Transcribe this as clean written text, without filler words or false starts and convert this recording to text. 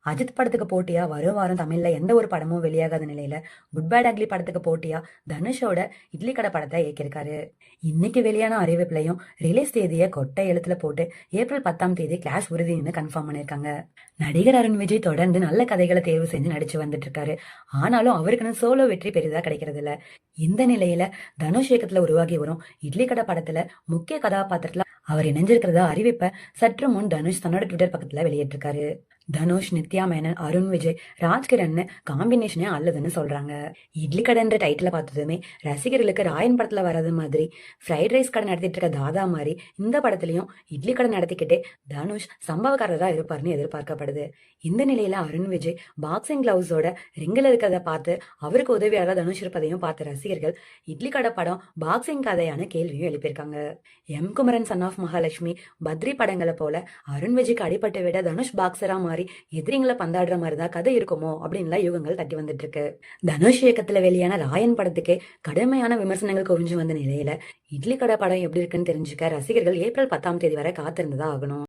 அஜித் படத்துக்கு போட்டியா வரும் வாரம் தமிழ்ல எந்த ஒரு படமும் வெளியாகாத நிலையில குட் பேட் அக்லி படத்துக்கு போட்டியா தனுஷோட இட்லி கடை படத்தை இயக்கியிருக்காரு. இன்னைக்கு வெளியான அறிவிப்புலையும் ரிலீஸ் தேதியை கொட்டை எழுத்துல போட்டு ஏப்ரல் 10ஆம் தேதி கிளாஸ் உறுதின்னு கன்ஃபார்ம் பண்ணிருக்காங்க. நடிகர் அருண் விஜய் தொடர்ந்து நல்ல கதைகளை தேர்வு செஞ்சு நடிச்சு வந்துட்டு இருக்காரு. ஆனாலும் அவருக்குன்னு சோலோ வெற்றி பெரிதா கிடைக்கிறது இல்ல. இந்த நிலையில தனுஷ் இயக்கத்துல உருவாகி வரும் இட்லி கடை படத்துல முக்கிய கதாபாத்திரத்துல அவர் இணைஞ்சிருக்கிறதா அறிவிப்பை சற்று முன் தனுஷ் தன்னோட ட்விட்டர் பக்கத்துல வெளியிட்டிருக்காரு. தனுஷ், நித்யா மேனன், அருண் விஜய், ராஜ்கிரன் காம்பினேஷனே அல்லதுன்னு சொல்றாங்க. இட்லி கடைன்ற டைட்டில பார்த்ததுமே ரசிகர்களுக்கு ராயன் படத்துல வராத மாதிரி ஃப்ரைட் ரைஸ் கடை நடத்திட்டு இருக்க தாதா மாதிரி இந்த படத்துலயும் இட்லி கடை நடத்திக்கிட்டே தனுஷ் சம்பவக்காரரா இருப்பாருன்னு எதிர்பார்க்கப்படுது. இந்த நிலையில அருண் விஜய் பாக்ஸிங் கிளவுஸோட ரிங்கில் இருக்கிறத பார்த்து அவருக்கு உதவியாக தனுஷ் இருப்பதையும் பார்த்த ரசிகர்கள் இட்லி கடை படம் பாக்ஸிங் கதையான கேள்வியும் எழுப்பியிருக்காங்க. M Kumaran, son of Mahalakshmi, Badri படங்களை போல அருண் விஜய்க்கு அடிபட்டு விட தனுஷ் பாக்ஸரா மாறி எதிரிங்களை பந்தாடுற மாதிரிதான் கதை இருக்குமோ அப்படின்லாம் யுகங்கள் தட்டி வந்துட்டு இருக்கு. தனுஷ் இயக்கத்துல வெளியான ராயன் படத்துக்கே கடுமையான விமர்சனங்கள் குவிஞ்சு வந்த நிலையில இட்லி கடை படம் எப்படி இருக்குன்னு தெரிஞ்சுக்க ரசிகர்கள் ஏப்ரல் 10ஆம் தேதி வரை காத்திருந்துதான் ஆகணும்.